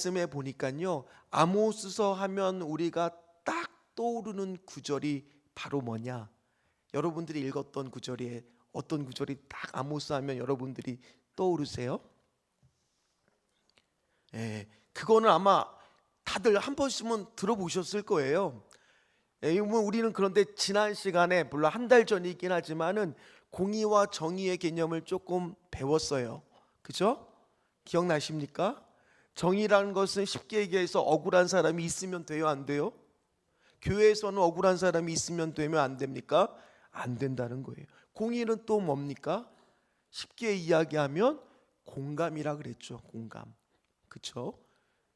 말씀에 보니까요, 아모스서 하면 우리가 딱 떠오르는 구절이 바로 뭐냐? 여러분들이 읽었던 구절에 어떤 구절이 딱 아모스 하면 여러분들이 떠오르세요? 예, 그거는 아마 다들 한 번씩은 들어보셨을 거예요. 예, 우리는 그런데 지난 시간에 물론 한 달 전이긴 하지만은 공의와 정의의 개념을 조금 배웠어요. 그죠? 기억나십니까? 정의라는 것은 쉽게 얘기해서 억울한 사람이 있으면 돼요, 안 돼요? 교회에서는 억울한 사람이 있으면 되면 안 됩니까? 안 된다는 거예요. 공의는 또 뭡니까? 쉽게 이야기하면 공감이라 그랬죠. 공감. 그렇죠?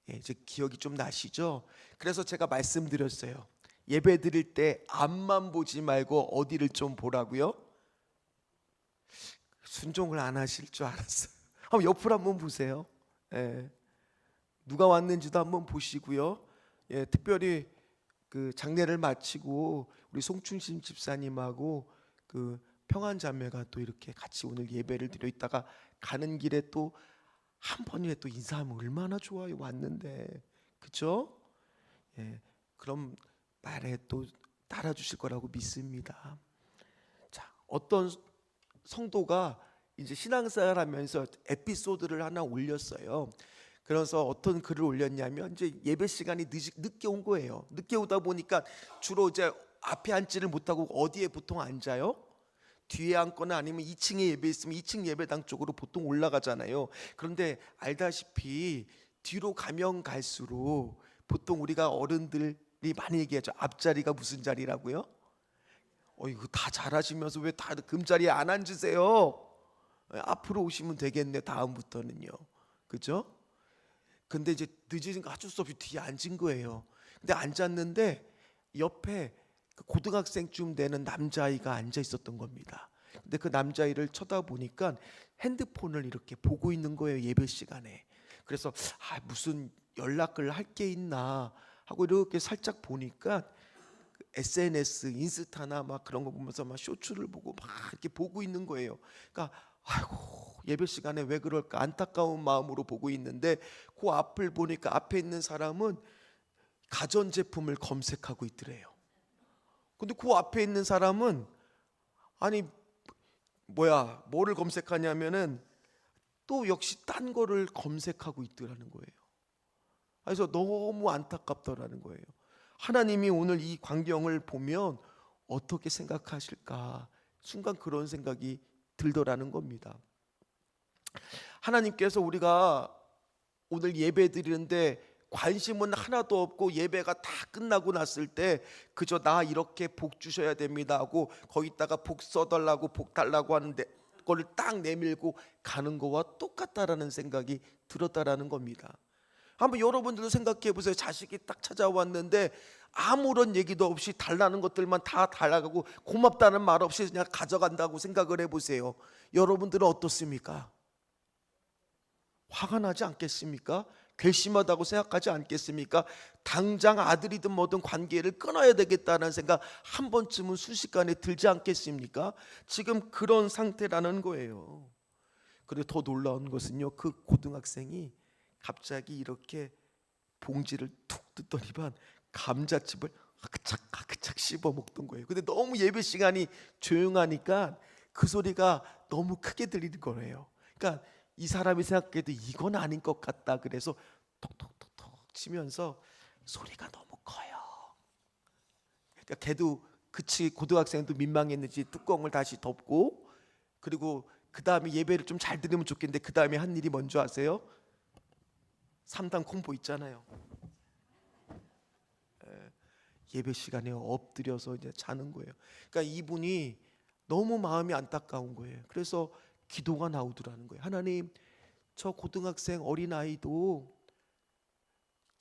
예, 이제 기억이 좀 나시죠? 그래서 제가 말씀드렸어요. 예배 드릴 때 앞만 보지 말고 어디를 좀 보라고요? 순종을 안 하실 줄 알았어요. 한번 옆으로 한번 보세요. 예, 누가 왔는지도 한번 보시고요. 예, 특별히 그 장례를 마치고 우리 송춘심 집사님하고 그 평안자매가 또 이렇게 같이 오늘 예배를 드려 있다가 가는 길에 또 한 번에 또 인사하면 얼마나 좋아요. 왔는데, 그렇죠? 예, 그럼 말에 또 따라주실 거라고 믿습니다. 자, 어떤 성도가 이제 신앙생활 하면서 에피소드를 하나 올렸어요. 그래서 어떤 글을 올렸냐면 이제 예배 시간이 늦게 온 거예요. 늦게 오다 보니까 주로 이제 앞에 앉지를 못하고 어디에 보통 앉아요? 뒤에 앉거나 아니면 2층에 예배 있으면 2층 예배당 쪽으로 보통 올라가잖아요. 그런데 알다시피 뒤로 가면 갈수록 보통 우리가 어른들이 많이 얘기하죠. 앞자리가 무슨 자리라고요? 이거 다 잘하시면서 왜 다 금자리에 안 앉으세요? 앞으로 오시면 되겠네, 다음부터는요. 그죠? 근데 이제 늦으니까 어쩔 수 없이 뒤에 앉은 거예요. 근데 앉았는데 옆에 그 고등학생쯤 되는 남자아이가 앉아 있었던 겁니다. 근데 그 남자아이를 쳐다보니까 핸드폰을 이렇게 보고 있는 거예요, 예배 시간에. 그래서 무슨 연락을 할 게 있나 하고 이렇게 살짝 보니까 SNS, 인스타나 막 그런 거 보면서 막 쇼츠를 보고 막 이렇게 보고 있는 거예요. 그러니까 아이고, 예배 시간에 왜 그럴까 안타까운 마음으로 보고 있는데 그 앞을 보니까 앞에 있는 사람은 가전제품을 검색하고 있더래요. 근데 그 앞에 있는 사람은 아니 뭐를 검색하냐면은 또 역시 딴 거를 검색하고 있더라는 거예요. 그래서 너무 안타깝더라는 거예요. 하나님이 오늘 이 광경을 보면 어떻게 생각하실까? 순간 그런 생각이 들더라는 겁니다. 하나님께서 우리가 오늘 예배 드리는데 관심은 하나도 없고 예배가 다 끝나고 났을 때 그저 나 이렇게 복 주셔야 됩니다 하고 거기다가 복 써달라고 복 달라고 하는데 그걸 딱 내밀고 가는 거와 똑같다라는 생각이 들었다라는 겁니다. 한번 여러분들도 생각해 보세요. 자식이 딱 찾아왔는데 아무런 얘기도 없이 달라는 것들만 다 달라가고 고맙다는 말 없이 그냥 가져간다고 생각을 해보세요. 여러분들은 어떻습니까? 화가 나지 않겠습니까? 괘씸하다고 생각하지 않겠습니까? 당장 아들이든 뭐든 관계를 끊어야 되겠다는 생각 한 번쯤은 순식간에 들지 않겠습니까? 지금 그런 상태라는 거예요. 그리고 더 놀라운 것은요, 그 고등학생이 갑자기 이렇게 봉지를 툭 뜯더니만 감자칩을 아그착 씹어 먹던 거예요. 근데 너무 예배 시간이 조용하니까 그 소리가 너무 크게 들리는 거예요. 그러니까 이 사람이 생각해도 이건 아닌 것 같다. 그래서 톡톡톡톡 치면서 소리가 너무 커요. 그러니까 걔도 그치 고등학생도 민망했는지 뚜껑을 다시 덮고 그리고 그 다음에 예배를 좀 잘 들으면 좋겠는데 그 다음에 한 일이 뭔지 아세요? 3단 콤보 있잖아요. 예배 시간에 엎드려서 이제 자는 거예요. 그러니까 이분이 너무 마음이 안타까운 거예요. 그래서 기도가 나오더라는 거예요. 하나님, 저 고등학생 어린아이도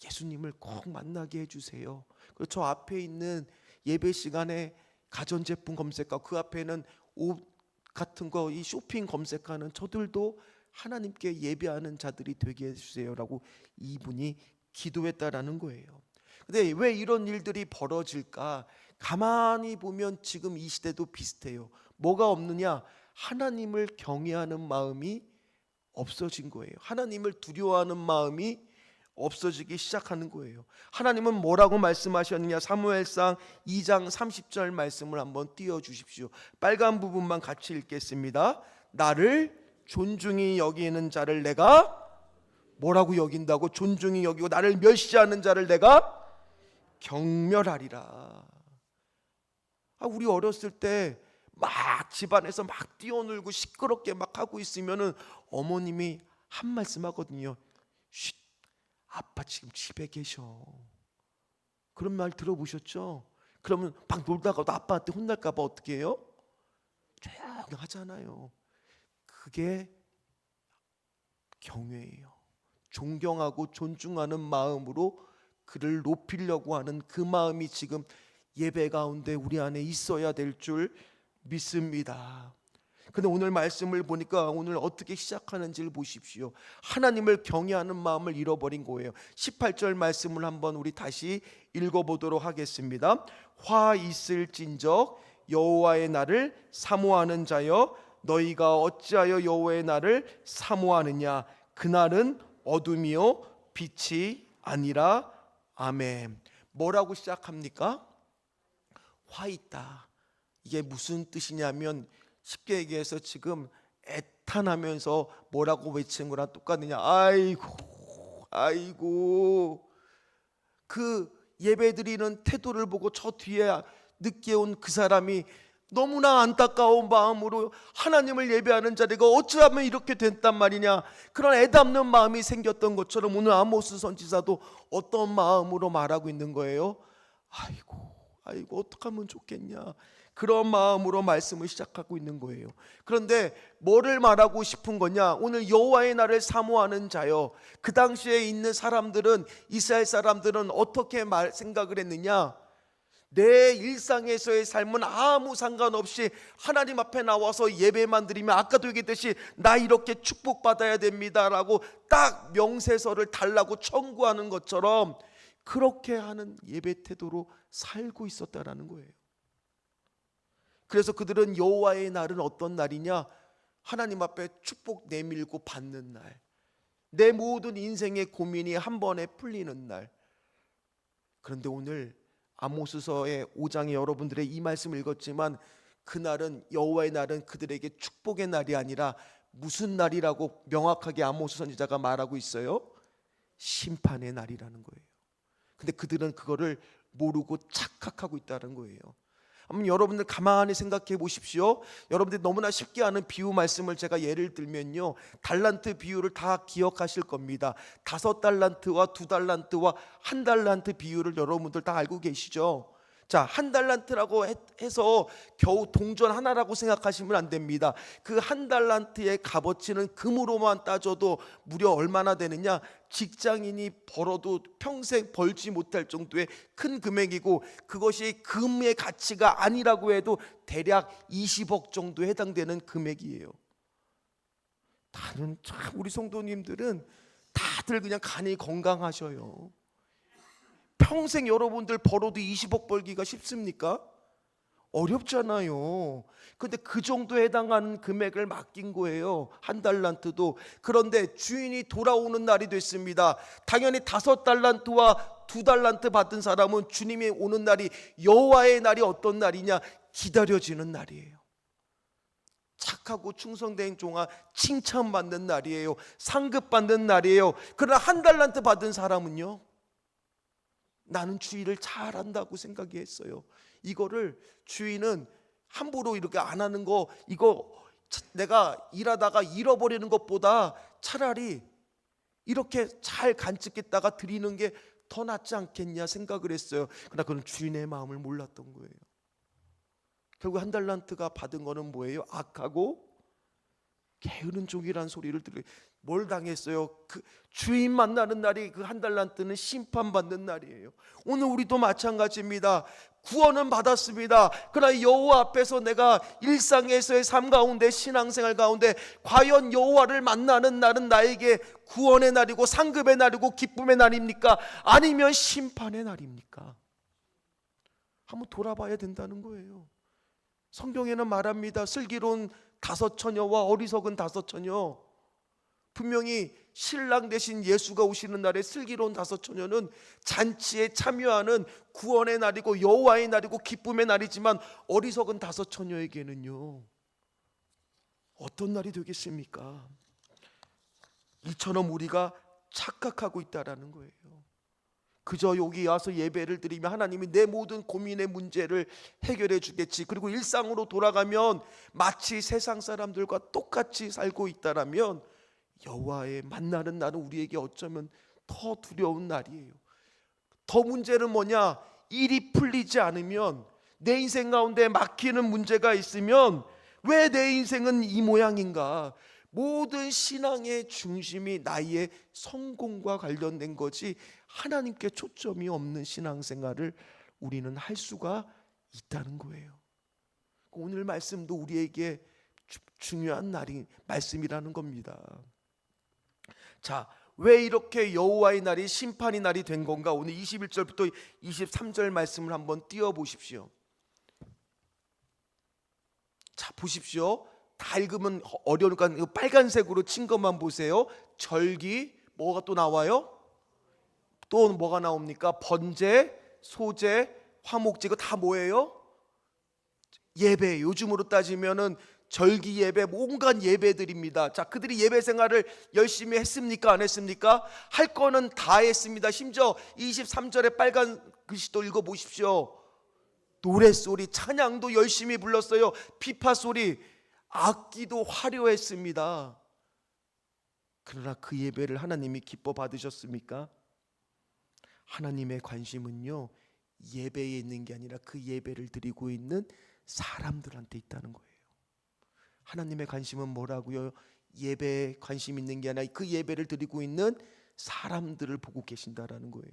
예수님을 꼭 만나게 해주세요. 그리고 저 앞에 있는 예배 시간에 가전제품 검색하고 그 앞에는 옷 같은 거 이 쇼핑 검색하는 저들도 하나님께 예배하는 자들이 되게 해주세요라고 이분이 기도했다라는 거예요. 근데 왜 이런 일들이 벌어질까? 가만히 보면 지금 이 시대도 비슷해요. 뭐가 없느냐? 하나님을 경외하는 마음이 없어진 거예요. 하나님을 두려워하는 마음이 없어지기 시작하는 거예요. 하나님은 뭐라고 말씀하셨느냐? 사무엘상 2장 30절 말씀을 한번 띄워주십시오. 빨간 부분만 같이 읽겠습니다. 나를 존중히 여기는 자를 내가 뭐라고 여긴다고? 존중히 여기고 나를 멸시하는 자를 내가 경멸하리라. 우리 어렸을 때 막 집안에서 막 뛰어놀고 시끄럽게 막 하고 있으면은 어머님이 한 말씀 하거든요. 쉿, 아빠 지금 집에 계셔. 그런 말 들어보셨죠? 그러면 막 놀다가도 아빠한테 혼날까 봐 어떻게 해요? 조용히 하잖아요. 그게 경외예요. 존경하고 존중하는 마음으로 그를 높이려고 하는 그 마음이 지금 예배 가운데 우리 안에 있어야 될 줄 믿습니다. 근데 오늘 말씀을 보니까 오늘 어떻게 시작하는지를 보십시오. 하나님을 경외하는 마음을 잃어버린 거예요. 18절 말씀을 한번 우리 다시 읽어보도록 하겠습니다. 화 있을진적 여호와의 날을 사모하는 자여 너희가 어찌하여 여호와의 날을 사모하느냐? 그날은 어둠이요 빛이 아니라. 아멘. 뭐라고 시작합니까? 화 있다. 이게 무슨 뜻이냐면 쉽게 얘기해서 지금 애탄하면서 뭐라고 외치는 거랑 똑같느냐? 아이고 그 예배드리는 태도를 보고 저 뒤에 늦게 온 그 사람이 너무나 안타까운 마음으로 하나님을 예배하는 자리가 어찌하면 이렇게 됐단 말이냐, 그런 애담는 마음이 생겼던 것처럼 오늘 아모스 선지자도 어떤 마음으로 말하고 있는 거예요? 아이고 어떻게 하면 좋겠냐, 그런 마음으로 말씀을 시작하고 있는 거예요. 그런데 뭐를 말하고 싶은 거냐? 오늘 여호와의 날을 사모하는 자여, 그 당시에 있는 사람들은, 이스라엘 사람들은 어떻게 생각을 했느냐? 내 일상에서의 삶은 아무 상관없이 하나님 앞에 나와서 예배만 드리면, 아까도 얘기했듯이 나 이렇게 축복받아야 됩니다라고 딱 명세서를 달라고 청구하는 것처럼 그렇게 하는 예배 태도로 살고 있었다라는 거예요. 그래서 그들은 여호와의 날은 어떤 날이냐? 하나님 앞에 축복 내밀고 받는 날, 내 모든 인생의 고민이 한 번에 풀리는 날. 그런데 오늘 아모스서의 5장에 여러분들의 이 말씀을 읽었지만, 그날은, 여호와의 날은 그들에게 축복의 날이 아니라 무슨 날이라고 명확하게 아모스 선지자가 말하고 있어요? 심판의 날이라는 거예요. 근데 그들은 그거를 모르고 착각하고 있다는 거예요. 한번 여러분들 가만히 생각해 보십시오. 여러분들이 너무나 쉽게 아는 비유 말씀을 제가 예를 들면요, 달란트 비유를 다 기억하실 겁니다. 5달란트와 2달란트와 1달란트 비유를 여러분들 다 알고 계시죠? 자, 1달란트라고 해서 겨우 동전 하나라고 생각하시면 안 됩니다. 그 1달란트의 값어치는 금으로만 따져도 무려 얼마나 되느냐? 직장인이 벌어도 평생 벌지 못할 정도의 큰 금액이고, 그것이 금의 가치가 아니라고 해도 대략 20억 정도에 해당되는 금액이에요. 다른 참 우리 성도님들은 다들 그냥 간이 건강하셔요. 평생 여러분들 벌어도 20억 벌기가 쉽습니까? 어렵잖아요. 근데 그 정도에 해당하는 금액을 맡긴 거예요, 1달란트도. 그런데 주인이 돌아오는 날이 됐습니다. 당연히 5달란트와 2달란트 받은 사람은 주님이 오는 날이, 여호와의 날이 어떤 날이냐? 기다려지는 날이에요. 착하고 충성된 종아 칭찬받는 날이에요. 상급받는 날이에요. 그러나 1달란트 받은 사람은요, 나는 주의를 잘 한다고 생각했어요. 이거를 주인은 함부로 이렇게 안 하는 거, 이거 내가 일하다가 잃어버리는 것보다 차라리 이렇게 잘 간직했다가 드리는 게 더 낫지 않겠냐 생각을 했어요. 그러나 그는 주인의 마음을 몰랐던 거예요. 결국 1달란트가 받은 거는 뭐예요? 악하고 게으른 종이란 소리를 들어요. 뭘 당했어요? 그 주인 만나는 날이, 그 1달란트는 심판받는 날이에요. 오늘 우리도 마찬가지입니다. 구원은 받았습니다. 그러나 여호와 앞에서 내가 일상에서의 삶 가운데, 신앙생활 가운데 과연 여호와를 만나는 날은 나에게 구원의 날이고 상급의 날이고 기쁨의 날입니까? 아니면 심판의 날입니까? 한번 돌아봐야 된다는 거예요. 성경에는 말합니다. 슬기로운 5처녀와 어리석은 5처녀. 분명히 신랑 대신 예수가 오시는 날에 슬기로운 다섯 처녀는 잔치에 참여하는 구원의 날이고 여호와의 날이고 기쁨의 날이지만 어리석은 다섯 처녀에게는요 어떤 날이 되겠습니까? 이처럼 우리가 착각하고 있다라는 거예요. 그저 여기 와서 예배를 드리면 하나님이 내 모든 고민의 문제를 해결해 주겠지, 그리고 일상으로 돌아가면 마치 세상 사람들과 똑같이 살고 있다라면 여호와의 만나는 날은 우리에게 어쩌면 더 두려운 날이에요. 더 문제는 뭐냐? 일이 풀리지 않으면, 내 인생 가운데 막히는 문제가 있으면 왜 내 인생은 이 모양인가? 모든 신앙의 중심이 나의 성공과 관련된 거지 하나님께 초점이 없는 신앙생활을 우리는 할 수가 있다는 거예요. 오늘 말씀도 우리에게 중요한 말씀이라는 겁니다. 자, 왜 이렇게 여호와의 날이 심판의 날이 된 건가? 오늘 21절부터 23절 말씀을 한번 띄워 보십시오. 자, 보십시오. 다 읽으면 어려우니까 빨간색으로 친 것만 보세요. 절기, 뭐가 또 나와요? 또 뭐가 나옵니까? 번제, 소제, 화목제, 이거 다 뭐예요? 예배. 요즘으로 따지면은 절기 예배, 온갖 예배들입니다. 자, 그들이 예배 생활을 열심히 했습니까? 안 했습니까? 할 거는 다 했습니다. 심지어 23절에 빨간 글씨도 읽어보십시오. 노랫소리, 찬양도 열심히 불렀어요. 피파소리, 악기도 화려했습니다. 그러나 그 예배를 하나님이 기뻐 받으셨습니까? 하나님의 관심은요, 예배에 있는 게 아니라 그 예배를 드리고 있는 사람들한테 있다는 거예요. 하나님의 관심은 뭐라고요? 예배에 관심 있는 게 아니라 그 예배를 드리고 있는 사람들을 보고 계신다라는 거예요.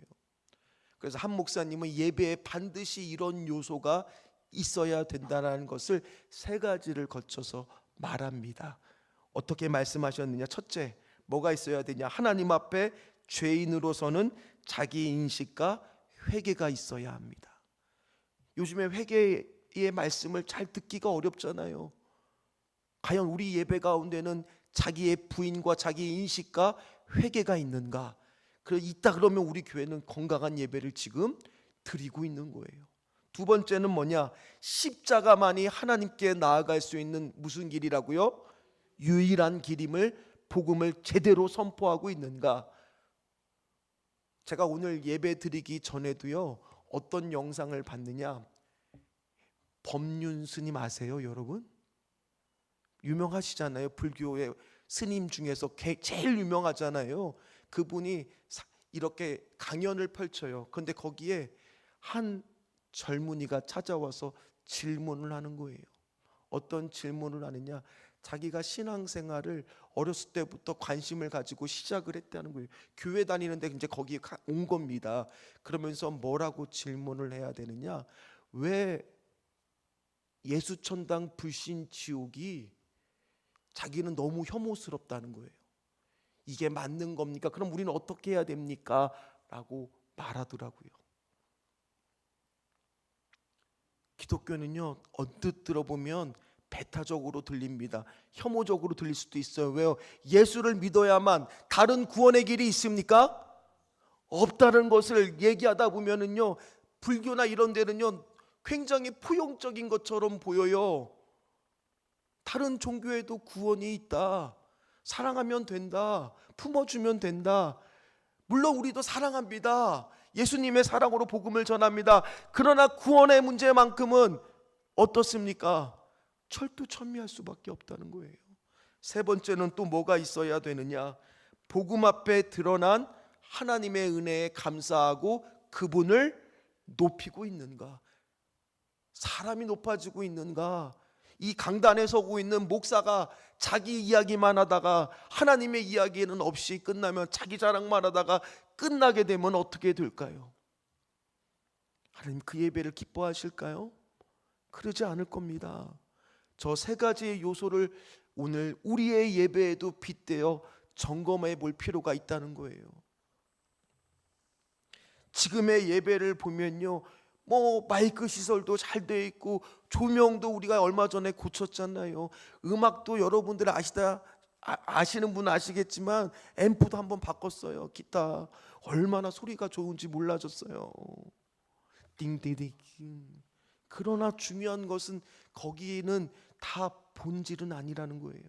그래서 한 목사님은 예배에 반드시 이런 요소가 있어야 된다는 것을 세 가지를 거쳐서 말합니다. 어떻게 말씀하셨느냐? 첫째, 뭐가 있어야 되냐? 하나님 앞에 죄인으로서는 자기 인식과 회개가 있어야 합니다. 요즘에 회개의 말씀을 잘 듣기가 어렵잖아요. 과연 우리 예배 가운데는 자기의 부인과 자기 인식과 회개가 있는가? 있다 그러면 우리 교회는 건강한 예배를 지금 드리고 있는 거예요. 두 번째는 뭐냐? 십자가만이 하나님께 나아갈 수 있는 무슨 길이라고요? 유일한 길임을, 복음을 제대로 선포하고 있는가? 제가 오늘 예배 드리기 전에도요, 어떤 영상을 봤느냐? 법륜 스님 아세요, 여러분? 유명하시잖아요. 불교의 스님 중에서 제일 유명하잖아요. 그분이 이렇게 강연을 펼쳐요. 그런데 거기에 한 젊은이가 찾아와서 질문을 하는 거예요. 어떤 질문을 하느냐? 자기가 신앙생활을 어렸을 때부터 관심을 가지고 시작을 했다는 거예요. 교회 다니는데 이제 거기에 온 겁니다. 그러면서 뭐라고 질문을 해야 되느냐? 왜 예수천당 불신지옥이 자기는 너무 혐오스럽다는 거예요. 이게 맞는 겁니까? 그럼 우리는 어떻게 해야 됩니까? 라고 말하더라고요. 기독교는요, 언뜻 들어보면 배타적으로 들립니다. 혐오적으로 들릴 수도 있어요. 왜요? 예수를 믿어야만 다른 구원의 길이 있습니까? 없다는 것을 얘기하다 보면은요, 불교나 이런 데는요, 굉장히 포용적인 것처럼 보여요. 다른 종교에도 구원이 있다. 사랑하면 된다. 품어주면 된다. 물론 우리도 사랑합니다. 예수님의 사랑으로 복음을 전합니다. 그러나 구원의 문제만큼은 어떻습니까? 철두철미할 수밖에 없다는 거예요. 세 번째는 또 뭐가 있어야 되느냐? 복음 앞에 드러난 하나님의 은혜에 감사하고 그분을 높이고 있는가? 사람이 높아지고 있는가? 이 강단에 서고 있는 목사가 자기 이야기만 하다가 하나님의 이야기는 없이 끝나면 자기 자랑만 하다가 끝나게 되면 어떻게 될까요? 하나님 그 예배를 기뻐하실까요? 그러지 않을 겁니다. 저 세 가지의 요소를 오늘 우리의 예배에도 빗대어 점검해 볼 필요가 있다는 거예요. 지금의 예배를 보면요, 마이크 시설도 잘 돼 있고 조명도 우리가 얼마 전에 고쳤잖아요. 음악도 여러분들 아시는 분은 아시겠지만 앰프도 한번 바꿨어요. 기타 얼마나 소리가 좋은지 몰라졌어요. 띵디딩. 그러나 중요한 것은 거기에는 다 본질은 아니라는 거예요.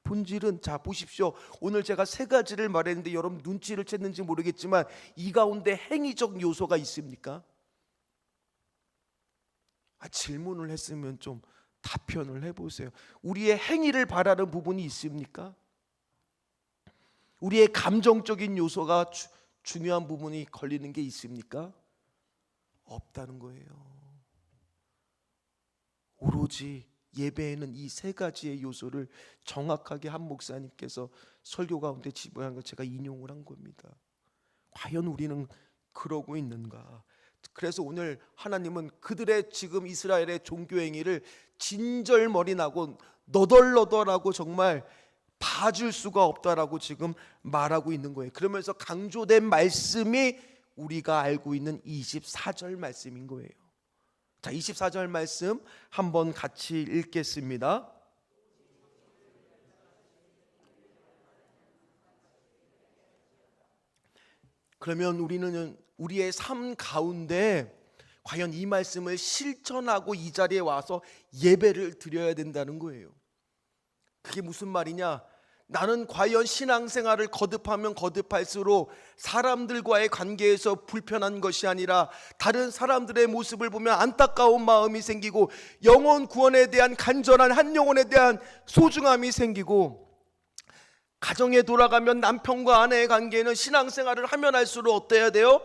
본질은, 자 보십시오. 오늘 제가 세 가지를 말했는데 여러분 눈치를 챘는지 모르겠지만 이 가운데 행위적 요소가 있습니까? 질문을 했으면 좀 답변을 해보세요. 우리의 행위를 바라는 부분이 있습니까? 우리의 감정적인 요소가 중요한 부분이 걸리는 게 있습니까? 없다는 거예요. 오로지 예배에는 이 세 가지의 요소를 정확하게 한 목사님께서 설교 가운데 지부한 걸 제가 인용을 한 겁니다. 과연 우리는 그러고 있는가? 그래서 오늘 하나님은 그들의 지금 이스라엘의 종교 행위를 진절머리 나고 너덜너덜하고 정말 봐줄 수가 없다라고 지금 말하고 있는 거예요. 그러면서 강조된 말씀이 우리가 알고 있는 24절 말씀인 거예요. 자, 24절 말씀 한번 같이 읽겠습니다. 그러면 우리는 우리의 삶 가운데 과연 이 말씀을 실천하고 이 자리에 와서 예배를 드려야 된다는 거예요. 그게 무슨 말이냐? 나는 과연 신앙생활을 거듭하면 거듭할수록 사람들과의 관계에서 불편한 것이 아니라 다른 사람들의 모습을 보면 안타까운 마음이 생기고 영혼 구원에 대한 간절한 한 영혼에 대한 소중함이 생기고, 가정에 돌아가면 남편과 아내의 관계는 신앙생활을 하면 할수록 어때야 돼요?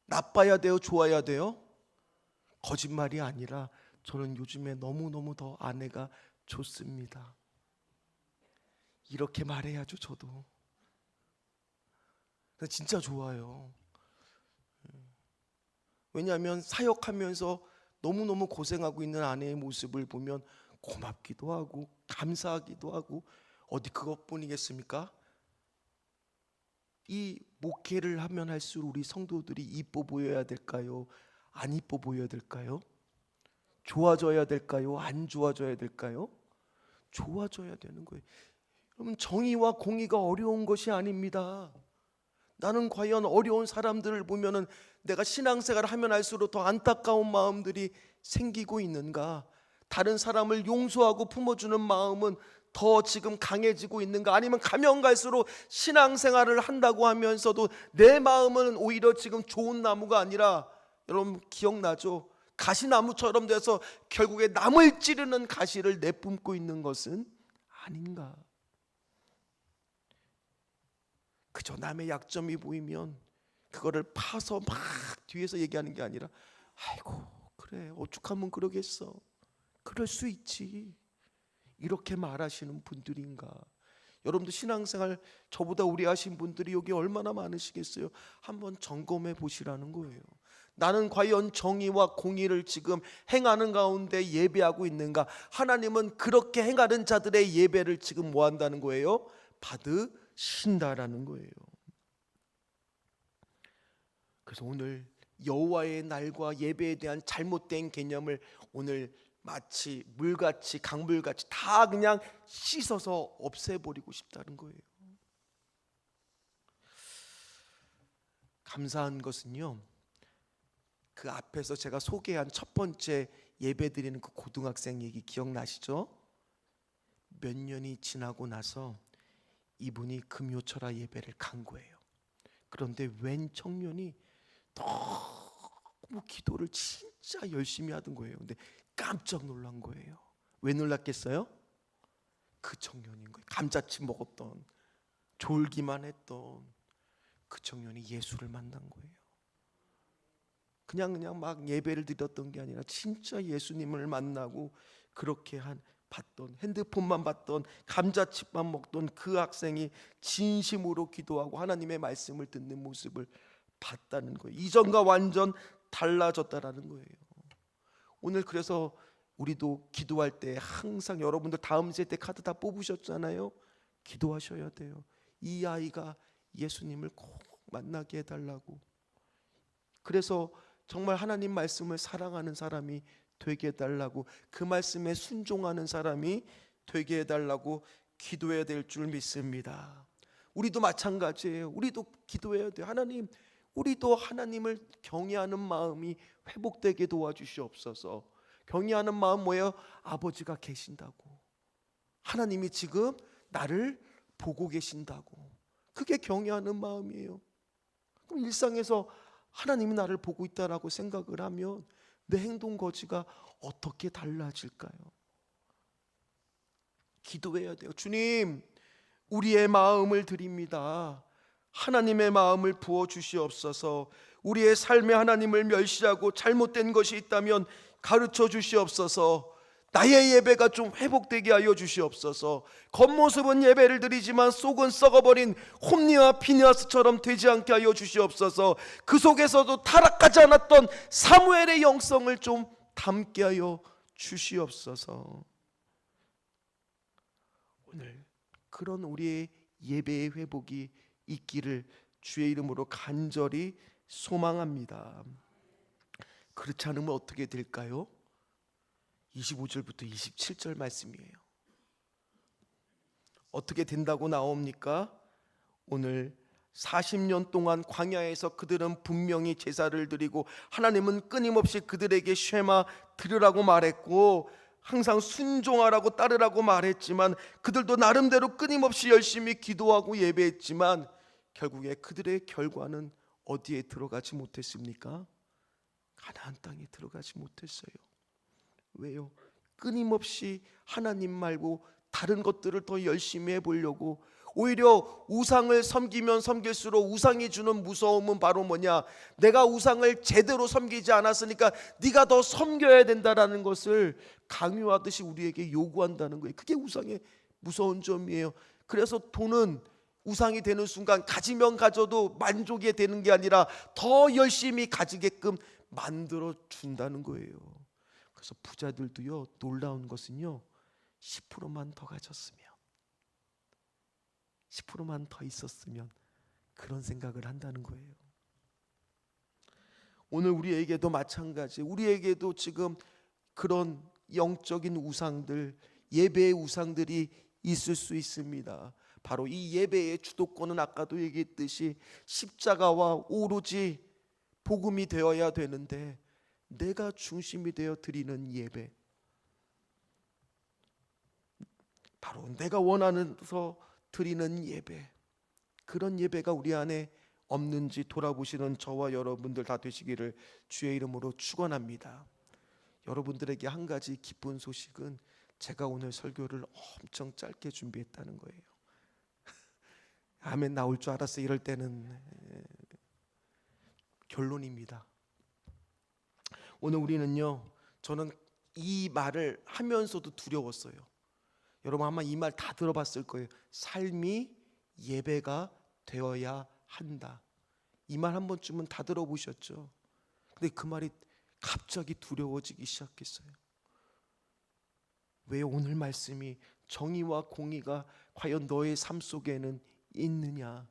나빠야 돼요? 좋아야 돼요? 거짓말이 아니라 저는 요즘에 너무너무 더 아내가 좋습니다. 이렇게 말해야죠. 저도 진짜 좋아요. 왜냐하면 사역하면서 너무너무 고생하고 있는 아내의 모습을 보면 고맙기도 하고 감사하기도 하고, 어디 그것뿐이겠습니까? 이 목회를 하면 할수록 우리 성도들이 이뻐 보여야 될까요? 안 이뻐 보여야 될까요? 좋아져야 될까요? 안 좋아져야 될까요? 좋아져야 되는 거예요. 여러분, 정의와 공의가 어려운 것이 아닙니다. 나는 과연 어려운 사람들을 보면은 내가 신앙생활을 하면 할수록 더 안타까운 마음들이 생기고 있는가? 다른 사람을 용서하고 품어주는 마음은 더 지금 강해지고 있는가? 아니면 가면 갈수록 신앙생활을 한다고 하면서도 내 마음은 오히려 지금 좋은 나무가 아니라, 여러분 기억나죠? 가시나무처럼 돼서 결국에 남을 찌르는 가시를 내뿜고 있는 것은 아닌가? 그저 남의 약점이 보이면 그거를 파서 막 뒤에서 얘기하는 게 아니라, 아이고 그래 어죽하면 그러겠어, 그럴 수 있지, 이렇게 말하시는 분들인가? 여러분도 신앙생활 저보다 오래 하신 분들이 여기 얼마나 많으시겠어요? 한번 점검해 보시라는 거예요. 나는 과연 정의와 공의를 지금 행하는 가운데 예배하고 있는가? 하나님은 그렇게 행하는 자들의 예배를 지금 뭐 한다는 거예요? 받으신다라는 거예요. 그래서 오늘 여호와의 날과 예배에 대한 잘못된 개념을 오늘 마치 물같이 강물같이 다 그냥 씻어서 없애버리고 싶다는 거예요. 감사한 것은요, 그 앞에서 제가 소개한 첫 번째 예배드리는 그 고등학생 얘기 기억나시죠? 몇 년이 지나고 나서 이분이 금요철야 예배를 간 거예요. 그런데 웬 청년이 너무 기도를 진짜 열심히 하던 거예요. 근데 깜짝 놀란 거예요. 왜 놀랐겠어요? 그 청년인 거예요. 감자칩 먹었던, 졸기만 했던 그 청년이 예수를 만난 거예요. 그냥 막 예배를 드렸던 게 아니라 진짜 예수님을 만나고 그렇게 봤던, 핸드폰만 봤던, 감자칩만 먹던 그 학생이 진심으로 기도하고 하나님의 말씀을 듣는 모습을 봤다는 거예요. 이전과 완전 달라졌다라는 거예요. 오늘 그래서 우리도 기도할 때 항상 여러분들 다음 세대 카드 다 뽑으셨잖아요. 기도하셔야 돼요. 이 아이가 예수님을 꼭 만나게 해달라고. 그래서 정말 하나님 말씀을 사랑하는 사람이 되게 해달라고, 그 말씀에 순종하는 사람이 되게 해달라고 기도해야 될 줄 믿습니다. 우리도 마찬가지예요. 우리도 기도해야 돼요. 하나님, 우리도 하나님을 경외하는 마음이 회복되게 도와주시옵소서. 경외하는 마음 뭐예요? 아버지가 계신다고, 하나님이 지금 나를 보고 계신다고, 그게 경외하는 마음이에요. 그럼 일상에서 하나님이 나를 보고 있다라고 생각을 하면 내 행동 거지가 어떻게 달라질까요? 기도해야 돼요. 주님, 우리의 마음을 드립니다. 하나님의 마음을 부어 주시옵소서. 우리의 삶에 하나님을 멸시하고 잘못된 것이 있다면 가르쳐 주시옵소서. 나의 예배가 좀 회복되게 하여 주시옵소서. 겉모습은 예배를 드리지만 속은 썩어버린 홈리와 피니하스처럼 되지 않게 하여 주시옵소서. 그 속에서도 타락하지 않았던 사무엘의 영성을 좀 담게 하여 주시옵소서. 오늘 그런 우리의 예배의 회복이 있기를 주의 이름으로 간절히 소망합니다. 그렇지 않으면 어떻게 될까요? 25절부터 27절 말씀이에요. 어떻게 된다고 나옵니까? 오늘 40년 동안 광야에서 그들은 분명히 제사를 드리고 하나님은 끊임없이 그들에게 쉐마 들으라고 말했고 항상 순종하라고 따르라고 말했지만 그들도 나름대로 끊임없이 열심히 기도하고 예배했지만 결국에 그들의 결과는 어디에 들어가지 못했습니까? 가나안 땅에 들어가지 못했어요. 왜요? 끊임없이 하나님 말고 다른 것들을 더 열심히 해보려고, 오히려 우상을 섬기면 섬길수록 우상이 주는 무서움은 바로 뭐냐? 내가 우상을 제대로 섬기지 않았으니까 네가 더 섬겨야 된다라는 것을 강요하듯이 우리에게 요구한다는 거예요. 그게 우상의 무서운 점이에요. 그래서 돈은 우상이 되는 순간 가지면 가져도 만족이 되는 게 아니라 더 열심히 가지게끔 만들어 준다는 거예요. 그래서 부자들도요, 놀라운 것은요, 10%만 더 가졌으면, 10%만 더 있었으면, 그런 생각을 한다는 거예요. 오늘 우리에게도 마찬가지, 우리에게도 지금 그런 영적인 우상들, 예배의 우상들이 있을 수 있습니다. 바로 이 예배의 주도권은 아까도 얘기했듯이 십자가와 오로지 복음이 되어야 되는데, 내가 중심이 되어 드리는 예배, 바로 내가 원하면서 드리는 예배, 그런 예배가 우리 안에 없는지 돌아보시는 저와 여러분들 다 되시기를 주의 이름으로 축원합니다. 여러분들에게 한 가지 기쁜 소식은 제가 오늘 설교를 엄청 짧게 준비했다는 거예요. 아멘 나올 줄 알았어요. 이럴 때는 결론입니다. 오늘 우리는요, 저는 이 말을 하면서도 두려웠어요. 여러분 아마 이 말 다 들어봤을 거예요. 삶이 예배가 되어야 한다. 이 말 한 번쯤은 다 들어보셨죠? 근데 그 말이 갑자기 두려워지기 시작했어요. 왜? 오늘 말씀이 정의와 공의가 과연 너의 삶 속에는 있느냐?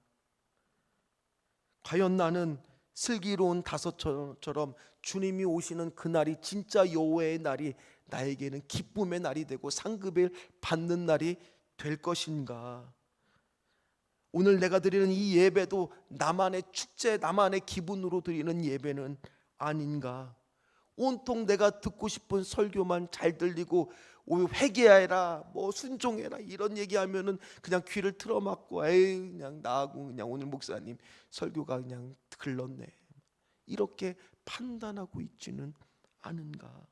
과연 나는 슬기로운 다섯처럼 주님이 오시는 그날이 진짜 여호와의 날이 나에게는 기쁨의 날이 되고 상급을 받는 날이 될 것인가? 오늘 내가 드리는 이 예배도 나만의 축제, 나만의 기분으로 드리는 예배는 아닌가? 온통 내가 듣고 싶은 설교만 잘 들리고 회개해라, 뭐 순종해라 이런 얘기하면은 그냥 귀를 틀어막고 에이 그냥 나하고 그냥 오늘 목사님 설교가 그냥 글렀네, 이렇게 판단하고 있지는 않은가?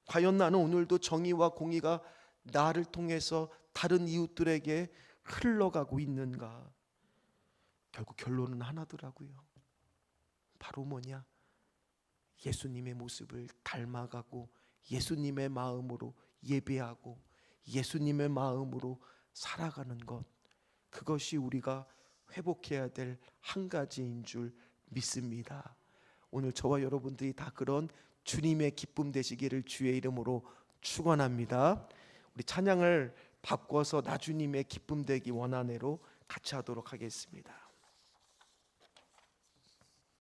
과연 나는 오늘도 정의와 공의가 나를 통해서 다른 이웃들에게 흘러가고 있는가? 결국 결론은 하나더라고요. 바로 뭐냐? 예수님의 모습을 닮아가고 예수님의 마음으로 예배하고 예수님의 마음으로 살아가는 것, 그것이 우리가 회복해야 될 한 가지인 줄 믿습니다. 오늘 저와 여러분들이 다 그런 주님의 기쁨 되시기를 주의 이름으로 축원합니다. 우리 찬양을 바꿔서 나 주님의 기쁨 되기 원하네로 같이 하도록 하겠습니다.